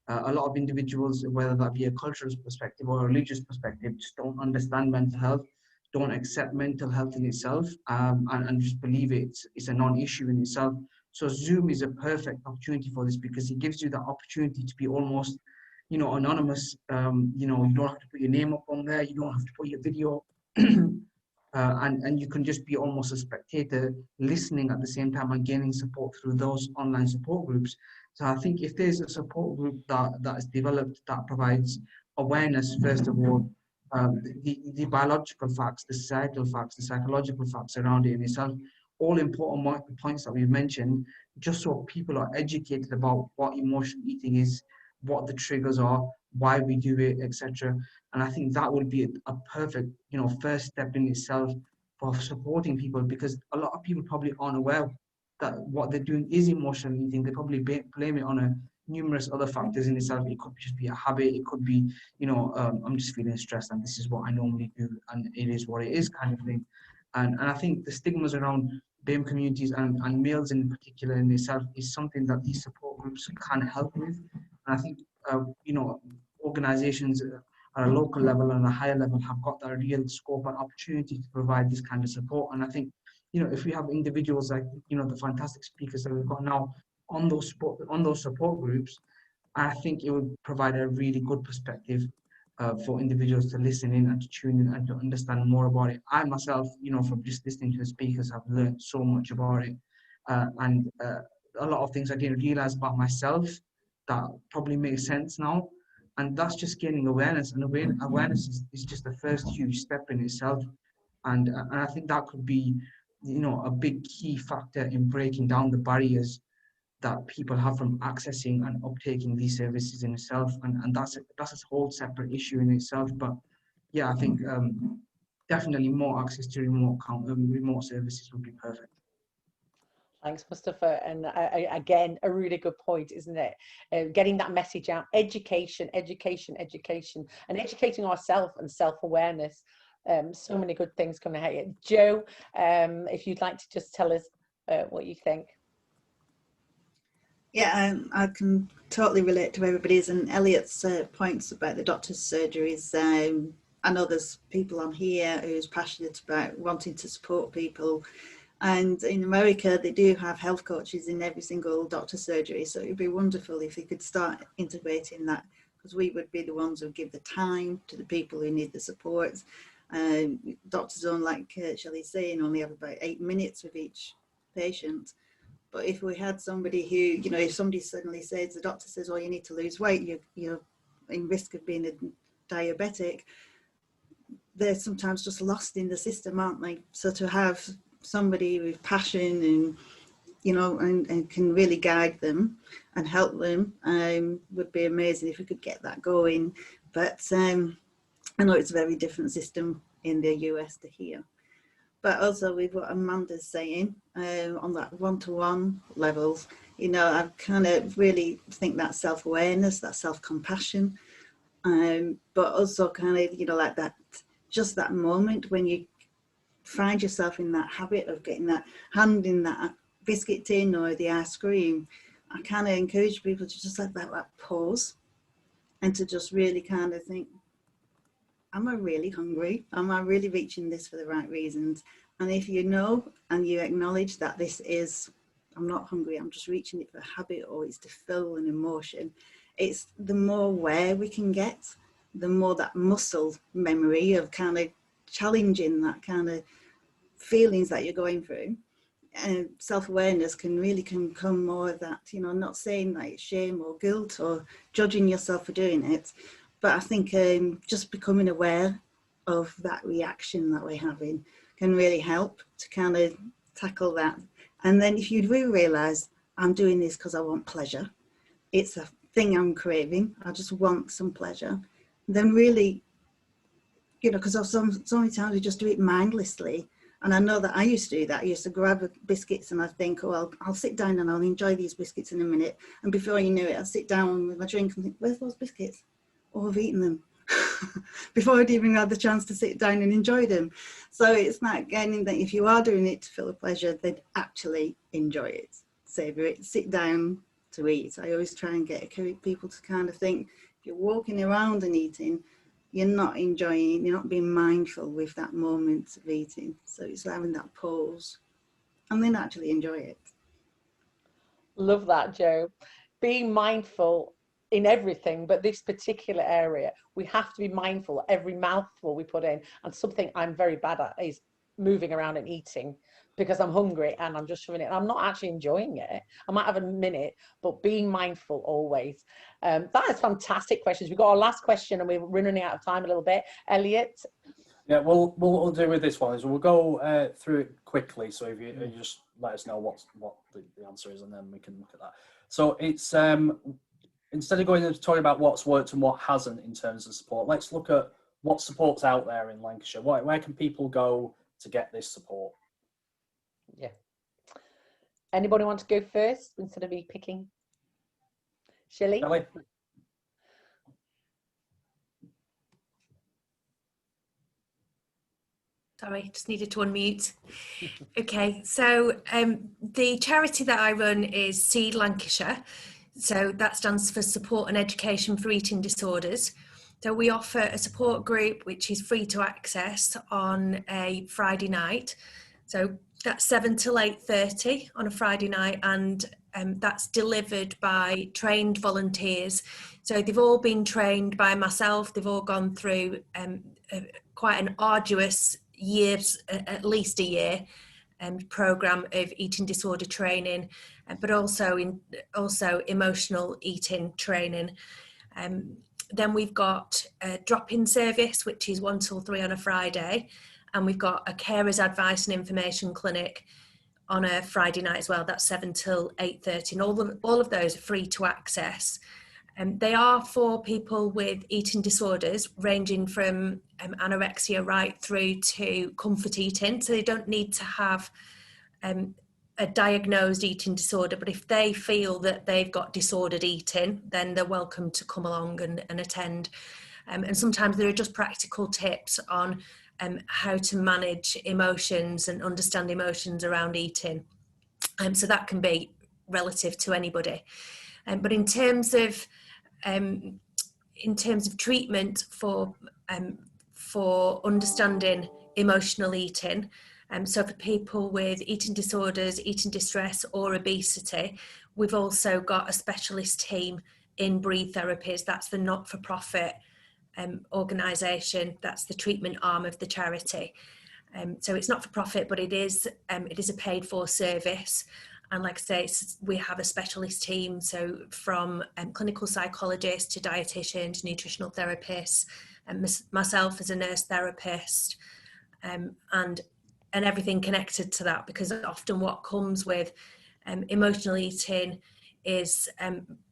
A lot of individuals, whether that be a cultural perspective or a religious perspective, just don't understand mental health, don't accept mental health in itself, and just believe it's a non-issue in itself. So Zoom is a perfect opportunity for this, because it gives you the opportunity to be almost, anonymous. You don't have to put your name up on there, you don't have to put your video. And you can just be almost a spectator, listening at the same time and gaining support through those online support groups. So I think if there's a support group that is developed that provides awareness, first of all, the biological facts, the societal facts, the psychological facts around it in itself, all important points that we've mentioned, just so people are educated about what emotional eating is, what the triggers are, why we do it, etc. And I think that would be a perfect, first step in itself for supporting people, because a lot of people probably aren't aware that what they're doing is emotional eating. They probably blame it on numerous other factors in itself. It could just be a habit. It could be, I'm just feeling stressed and this is what I normally do and it is what it is, kind of thing. And I think the stigmas around BAME communities and males in particular in itself is something that these support groups can help with. And I think, organizations at a local level and a higher level have got that real scope and opportunity to provide this kind of support. And I think, if we have individuals like, the fantastic speakers that we've got now on those support groups, I think it would provide a really good perspective for individuals to listen in and to tune in and to understand more about it. I myself, from just listening to the speakers, have learned so much about it. And a lot of things I didn't realize about myself that probably make sense now. And that's just gaining awareness. And awareness is just the first huge step in itself. And I think that could be, a big key factor in breaking down the barriers that people have from accessing and uptaking these services in itself. And that's a whole separate issue in itself. But yeah, I think definitely more access to remote services would be perfect. Thanks, Mustafa. And again, a really good point, isn't it? Getting that message out, education, and educating ourselves and self-awareness. So many good things coming out here. Joe, if you'd like to just tell us what you think. Yeah, I can totally relate to everybody's and Elliot's points about the doctor's surgeries. I know there's people on here who's passionate about wanting to support people. And in America, they do have health coaches in every single doctor's surgery. So it'd be wonderful if we could start integrating that, because we would be the ones who give the time to the people who need the support. Doctors don't, like Shelley's saying, only have about 8 minutes with each patient. But if we had somebody who, if somebody suddenly says, the doctor says, oh, you need to lose weight, you're in risk of being a diabetic, they're sometimes just lost in the system, aren't they? So to have somebody with passion and, and can really guide them and help them would be amazing if we could get that going. But I know it's a very different system in the US to here. But also with what Amanda's saying on that one-to-one levels, I kind of really think that self-awareness, that self-compassion, but also kind of, like that, just that moment when you find yourself in that habit of getting that hand in that biscuit tin or the ice cream. I kind of encourage people to just let that pause and to just really kind of think, am I really hungry? Am I really reaching this for the right reasons? And if you know and you acknowledge that this is, I'm not hungry, I'm just reaching it for habit or it's to fill an emotion, it's the more aware we can get, the more that muscle memory of kind of challenging that kind of feelings that you're going through. And self-awareness can really come more of that, not saying that it's shame or guilt or judging yourself for doing it, but I think just becoming aware of that reaction that we're having can really help to kind of tackle that. And then if you do realize, I'm doing this because I want pleasure, it's a thing I'm craving, I just want some pleasure, then really, because so many times we just do it mindlessly. And I know that I used to do that. I used to grab biscuits and I think, oh, I'll sit down and I'll enjoy these biscuits in a minute. And before you knew it, I'd sit down with my drink and think, where's those biscuits? Oh, I've eaten them. before I'd even had the chance to sit down and enjoy them. So it's like getting that if you are doing it to feel a pleasure, then actually enjoy it, savor it, sit down to eat. I always try and get people to kind of think, if you're walking around and eating, you're not enjoying, you're not being mindful with that moment of eating. So it's having that pause and then actually enjoy it. Love that, Joe. Being mindful in everything, but this particular area, we have to be mindful every mouthful we put in. And something I'm very bad at is moving around and eating because I'm hungry and I'm just shoving it. I'm not actually enjoying it. I might have a minute, but being mindful always. That is fantastic questions. We've got our last question and we're running out of time a little bit. Elliot? Yeah, well, what we'll do with this one is we'll go through it quickly. So if you just let us know what the answer is, and then we can look at that. So it's instead of going and talking about what's worked and what hasn't in terms of support, let's look at what support's out there in Lancashire. Where can people go to get this support? Yeah. Anybody want to go first instead of me picking? Shelley? Shelley? Sorry, just needed to unmute. Okay, so the charity that I run is CAD Lancashire. So that stands for Support and Education for Eating Disorders. So we offer a support group which is free to access on a Friday night. So that's 7 till 8:30 on a Friday night, and that's delivered by trained volunteers. So they've all been trained by myself. They've all gone through quite an arduous years, at least a year, program of eating disorder training, but also emotional eating training. Then we've got a drop-in service, which is 1 till 3 on a Friday, and we've got a carers advice and information clinic on a Friday night as well. That's 7 till 8:30, and all of those are free to access. They are for people with eating disorders ranging from anorexia right through to comfort eating. So they don't need to have a diagnosed eating disorder, but if they feel that they've got disordered eating, then they're welcome to come along and attend. And sometimes there are just practical tips on how to manage emotions and understand emotions around eating. So that can be relative to anybody. But in terms of treatment for understanding emotional eating, so for people with eating disorders, eating distress or obesity, we've also got a specialist team in Breathe Therapies. That's the not-for-profit organisation. That's the treatment arm of the charity. So it's not for profit, but it is a paid for service. And like I say, we have a specialist team, so from clinical psychologists to dietitians, nutritional therapists, and myself as a nurse therapist, and everything connected to that, because often what comes with emotional eating is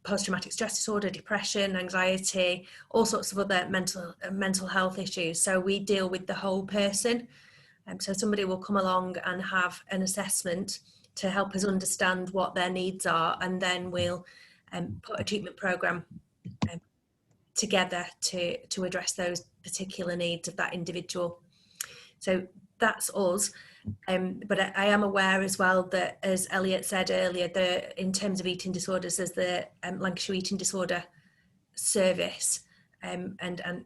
post-traumatic stress disorder, depression, anxiety, all sorts of other mental health issues. So we deal with the whole person. So somebody will come along and have an assessment to help us understand what their needs are, and then we'll put a treatment programme together to address those particular needs of that individual. So that's us. But I am aware as well that, as Elliot said earlier, in terms of eating disorders, there's the Lancashire Eating Disorder Service, and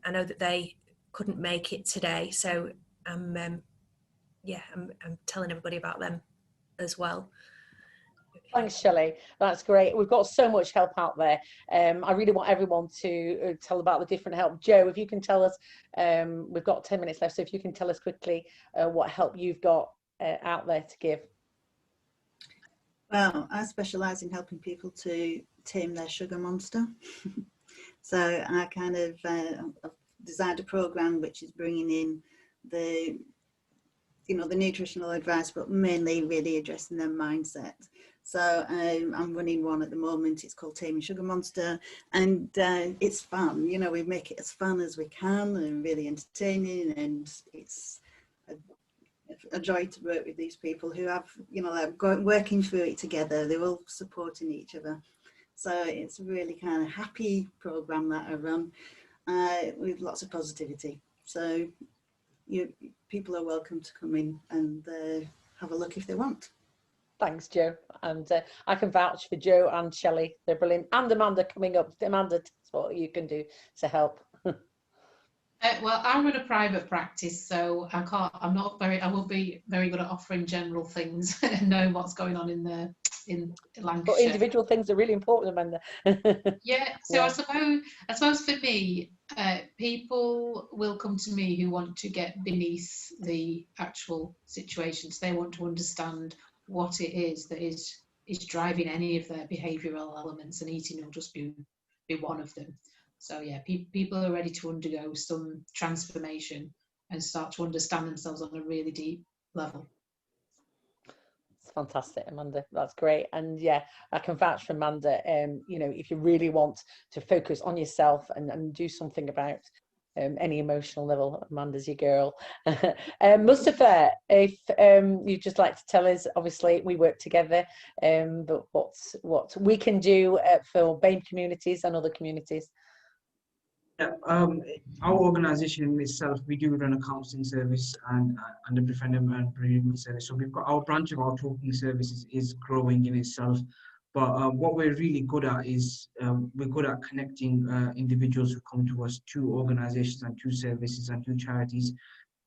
I know that they couldn't make it today, so I'm telling everybody about them as well. Thanks, Shelley. That's great. We've got so much help out there. I really want everyone to tell about the different help. Joe, if you can tell us, we've got 10 minutes left, so if you can tell us quickly what help you've got out there to give. Well, I specialise in helping people to tame their sugar monster. So I kind of I've designed a programme which is bringing in the nutritional advice, but mainly really addressing their mindset. So I'm running one at the moment. It's called Taming Sugar Monster, and it's fun. We make it as fun as we can and really entertaining, and it's a joy to work with these people who have, working through it together. They're all supporting each other. So it's a really kind of happy program that I run. with lots of positivity. So people are welcome to come in and have a look if they want. Thanks, Joe. And I can vouch for Joe and Shelley. They're brilliant. And Amanda coming up. Amanda, tell us what you can do to help. Well, I run a private practice, so I won't be very good at offering general things and knowing what's going on in Lancashire. But individual things are really important, Amanda. Yeah, so yeah. I suppose for me, people will come to me who want to get beneath the actual situations. They want to understand what it is that is driving any of their behavioural elements, and eating will just be one of them. So yeah, people are ready to undergo some transformation and start to understand themselves on a really deep level. It's fantastic, Amanda. That's great. And yeah, I can vouch for Amanda. You know, if you really want to focus on yourself and do something about any emotional level, Amanda's your girl. Mustafa, if you'd just like to tell us, obviously we work together, but what we can do for BAME communities and other communities. Yeah, our organisation itself, we do run a counselling service and a preventive and bereavement service. So we've got our branch of our talking services is growing in itself. But what we're really good at is we're good at connecting individuals who come to us to organisations and to services and to charities.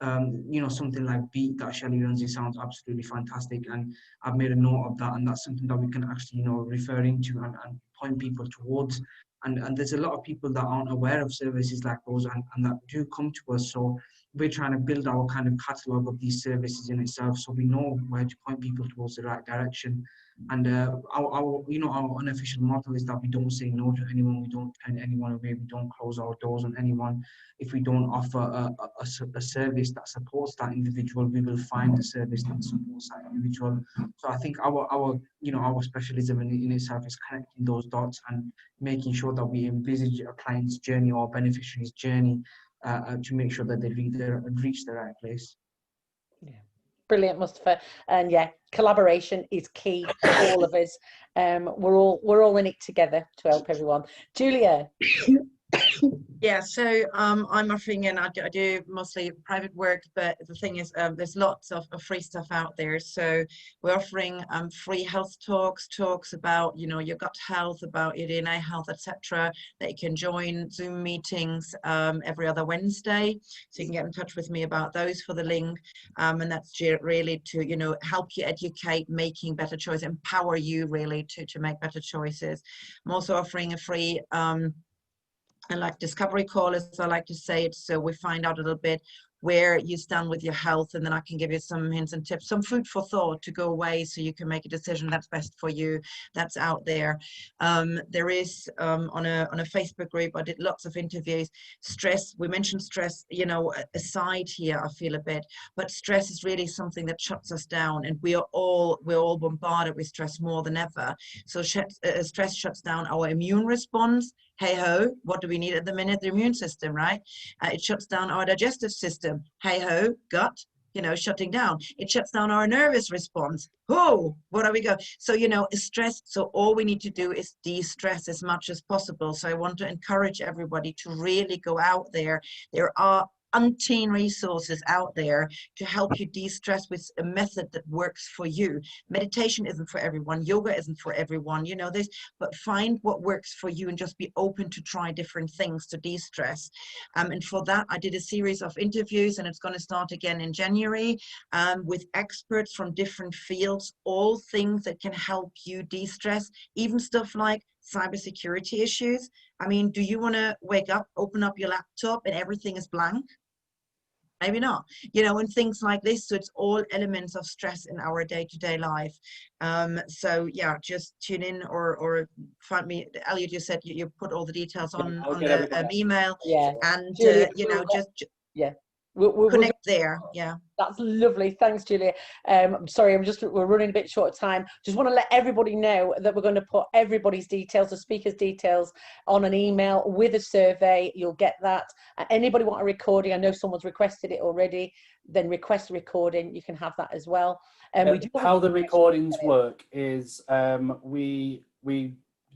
You know, something like Beat that Shelley runs, it sounds absolutely fantastic, and I've made a note of that, and that's something that we can actually, you know, refer into and point people towards. And there's a lot of people that aren't aware of services like those and that do come to us. So we're trying to build our kind of catalogue of these services in itself, so we know where to point people towards the right direction. And our unofficial motto is that we don't say no to anyone, we don't turn anyone away, we don't close our doors on anyone. If we don't offer a service that supports that individual, we will find a service that supports that individual. So I think our specialism in itself is connecting those dots and making sure that we envisage a client's journey or beneficiary's journey to make sure that they reach the right place. Yeah. Brilliant, Mustafa. And yeah, collaboration is key for all of us. We're all in it together to help everyone. Julia. Yeah, so I'm offering, and I do mostly private work, but the thing is there's lots of free stuff out there. So we're offering free health talks about, you know, your gut health, about your DNA health, etc. that you can join Zoom meetings every other Wednesday. So you can get in touch with me about those for the link. And that's really to, you know, help you educate, making better choices, empower you really to make better choices. I'm also offering a free and like discovery call, as I like to say it, so we find out a little bit where you stand with your health, and then I can give you some hints and tips, some food for thought to go away so you can make a decision that's best for you. That's out there. There is on a Facebook group, I did lots of interviews. Stress, we mentioned stress, you know, aside here, I feel a bit, but stress is really something that shuts us down, and we're all bombarded with stress more than ever. So stress shuts down our immune response. Hey ho, what do we need at the minute? The immune system, right? It shuts down our digestive system. Hey ho, gut, you know, shutting down. It shuts down our nervous response. Oh, what are we going? So, you know, stress. So all we need to do is de-stress as much as possible. So I want to encourage everybody to really go out there. There are umpteen resources out there to help you de-stress with a method that works for you. Meditation isn't for everyone, yoga isn't for everyone, you know this, but find what works for you and just be open to try different things to de-stress. And for that, I did a series of interviews, and it's going to start again in January with experts from different fields, all things that can help you de-stress, even stuff like cybersecurity issues. I mean, do you want to wake up, open up your laptop and everything is blank? Maybe not, you know, and things like this. So it's all elements of stress in our day-to-day life. So yeah, just tune in or find me. Elliot, you said you put all the details on the email. Yeah. And Julia, you know, just yeah. Connect there. Yeah, that's lovely. Thanks, Julia. Sorry, we're running a bit short of time. Just want to let everybody know that we're going to put everybody's details, the speakers' details, on an email with a survey. You'll get that. Anybody want a recording? I know someone's requested it already. Then request a recording. You can have that as well. How the recordings work is we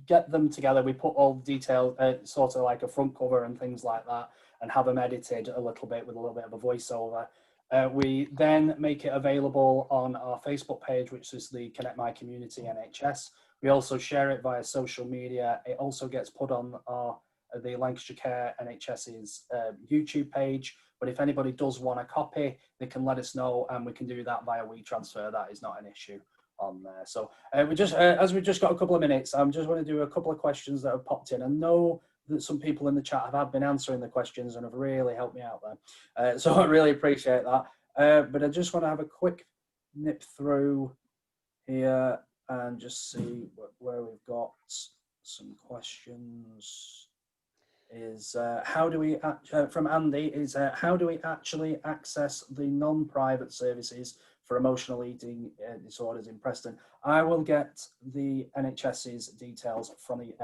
get them together. We put all the detail, sort of like a front cover and things like that, and have them edited a little bit with a little bit of a voiceover. We then make it available on our Facebook page, which is the Connect My Community NHS. We also share it via social media. It also gets put on the Lancashire Care NHS's YouTube page. But if anybody does want a copy, they can let us know, and we can do that via WeTransfer. That is not an issue on there. So we just, as we've just got a couple of minutes, I'm just going to do a couple of questions that have popped in. I know that some people in the chat have been answering the questions and have really helped me out there. So I really appreciate that. But I just want to have a quick nip through here and just see where we've got some questions. Is how do we from Andy is how do we actually access the non-private services for emotional eating disorders in Preston? I will get the NHS's details from the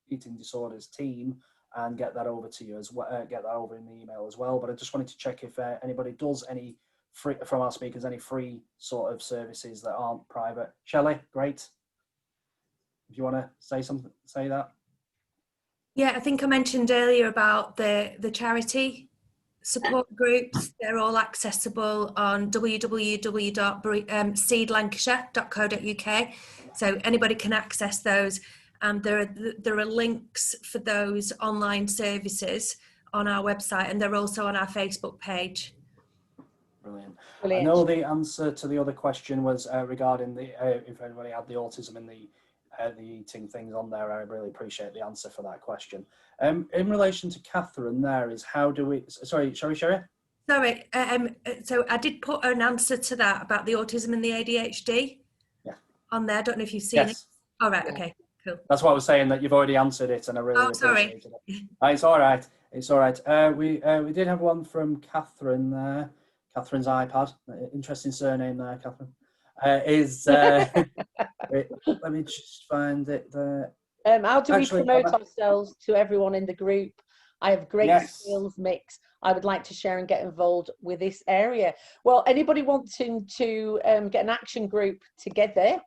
eating disorders team and get that over to you as well. Get that over in the email as well. But I just wanted to check if anybody does any free from our speakers, any free sort of services that aren't private. Shelley, great. If you want to say something, say that. Yeah, I think I mentioned earlier about the charity support groups. They're all accessible on www.seedlancashire.co.uk. So anybody can access those. And there are links for those online services on our website, and they're also on our Facebook page. Brilliant. Brilliant. I know the answer to the other question was regarding the if anybody had the autism and the eating things on there. I really appreciate the answer for that question. In relation to Catherine, there is how do we? Sorry, Sherry. Sorry. So I did put an answer to that about the autism and the ADHD. Yeah. On there. I don't know if you've seen it. All right. Yeah. Okay. Cool. That's what I was saying, that you've already answered it, and I really appreciate it. It's all right. It's all right. We did have one from Catherine there. Catherine's iPad. Interesting surname there, Catherine. Let me just find it there. How do we promote ourselves to everyone in the group? I have great skills mix. I would like to share and get involved with this area. Well, anybody wanting to get an action group together?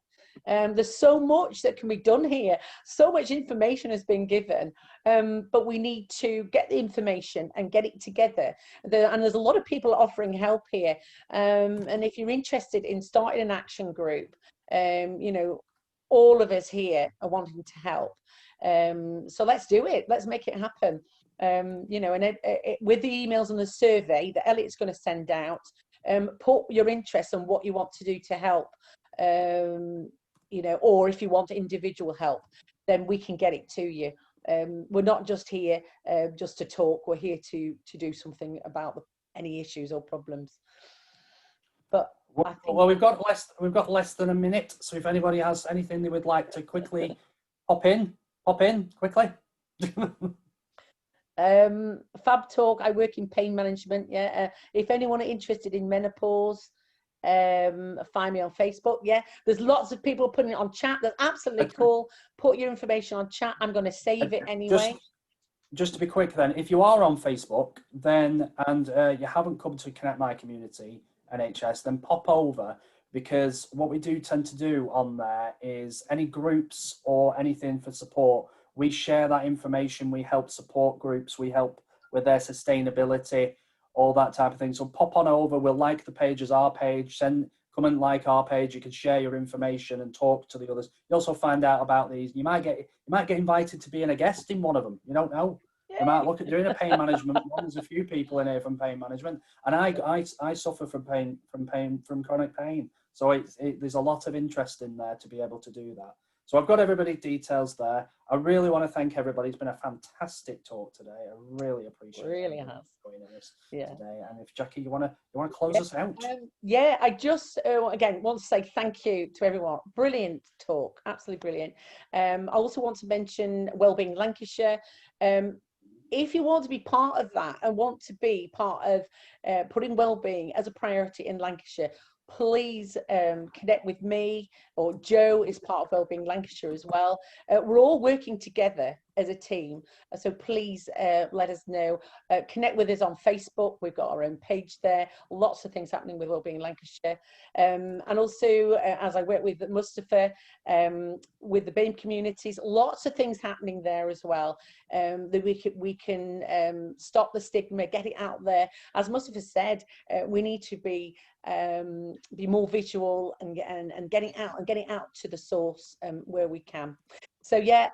There's so much that can be done here. So much information has been given, but we need to get the information and get it together. And there's a lot of people offering help here. And if you're interested in starting an action group, you know, all of us here are wanting to help. So let's do it. Let's make it happen. You know, and with the emails and the survey that Elliot's going to send out, put your interest and what you want to do to help. You know, or if you want individual help, then we can get it to you. We're not just here just to talk. We're here to do something about any issues or problems. But well, we've got less than a minute. So if anybody has anything they would like to quickly pop in quickly. Fab Talk. I work in pain management. Yeah. If anyone are interested in menopause, find me on Facebook. Yeah, there's lots of people putting it on chat. That's absolutely cool. Put your information on chat. I'm going to save it anyway. Just to be quick then, if you are on Facebook then and you haven't come to Connect My Community NHS, then pop over, because what we do tend to do on there is any groups or anything for support, we share that information. We help support groups, we help with their sustainability, all that type of thing. So pop on over. We'll like the page as our page. Come and like our page. You can share your information and talk to the others. You also find out about these. You might get invited to being a guest in one of them. You don't know. You might look at doing a pain management one. There's a few people in here from pain management, and I suffer from chronic pain. So there's a lot of interest in there to be able to do that. So I've got everybody's details there. I really want to thank everybody. It's been a fantastic talk today. I really appreciate it. Really has. Today. And if Jackie, you want to close us out? Yeah, I just again want to say thank you to everyone. Brilliant talk, absolutely brilliant. I also want to mention Wellbeing Lancashire. If you want to be part of that and want to be part of putting wellbeing as a priority in Lancashire, please connect with me, or Joe is part of Wellbeing Lancashire as well. We're all working together as a team. So please let us know. Connect with us on Facebook. We've got our own page there. Lots of things happening with Wellbeing Lancashire. And also, as I work with Mustafa, with the BAME communities, lots of things happening there as well. That we can stop the stigma, get it out there. As Mustafa said, we need to be more visual and getting out to the source where we can. So yeah,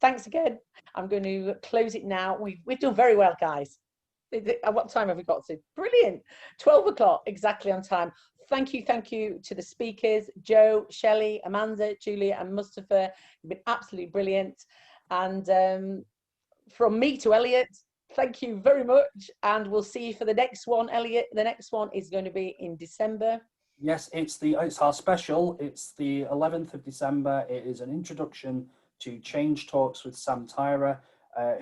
thanks again. I'm going to close it now. We've done very well, guys. What time have we got to? Brilliant. 12 o'clock, exactly on time. Thank you to the speakers, Joe, Shelley, Amanda, Julia and Mustafa. You've been absolutely brilliant. And from me to Elliot, thank you very much. And we'll see you for the next one, Elliot. The next one is going to be in December. Yes, it's our special. It's the 11th of December. It is an introduction to Change Talks with Sam Tyra,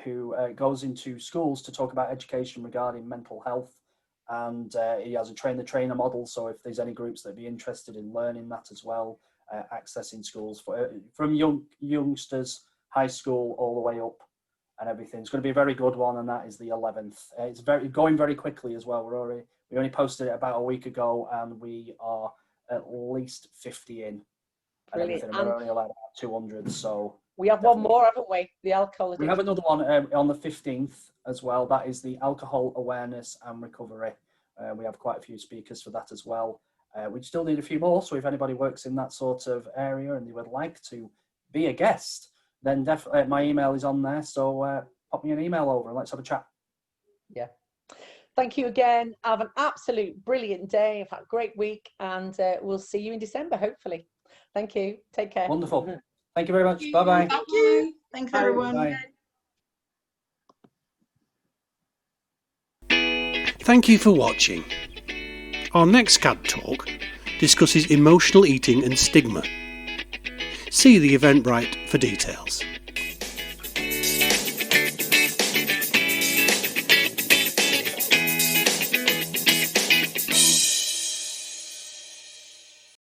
who goes into schools to talk about education regarding mental health. And he has a train-the-trainer model. So if there's any groups that be interested in learning that as well, accessing schools from youngsters, high school, all the way up and everything. It's going to be a very good one, and that is the 11th. It's going very quickly as well. We only posted it about a week ago, and we are at least 50 in. Brilliant. And we're only allowed about 200, so... We have one more, haven't we? The alcohol addiction. We have another one on the 15th as well. That is the alcohol awareness and recovery. We have quite a few speakers for that as well. We still need a few more, so if anybody works in that sort of area and they would like to be a guest, then definitely my email is on there. So pop me an email over and let's have a chat. Yeah. Thank you again. Have an absolute brilliant day. Have had a great week, and we'll see you in December, hopefully. Thank you. Take care. Wonderful. Thank you very much. Bye-bye. Thank you. Thanks, everyone. Bye. Thank you for watching. Our next CAD Talk discusses emotional eating and stigma. See the Eventbrite for details.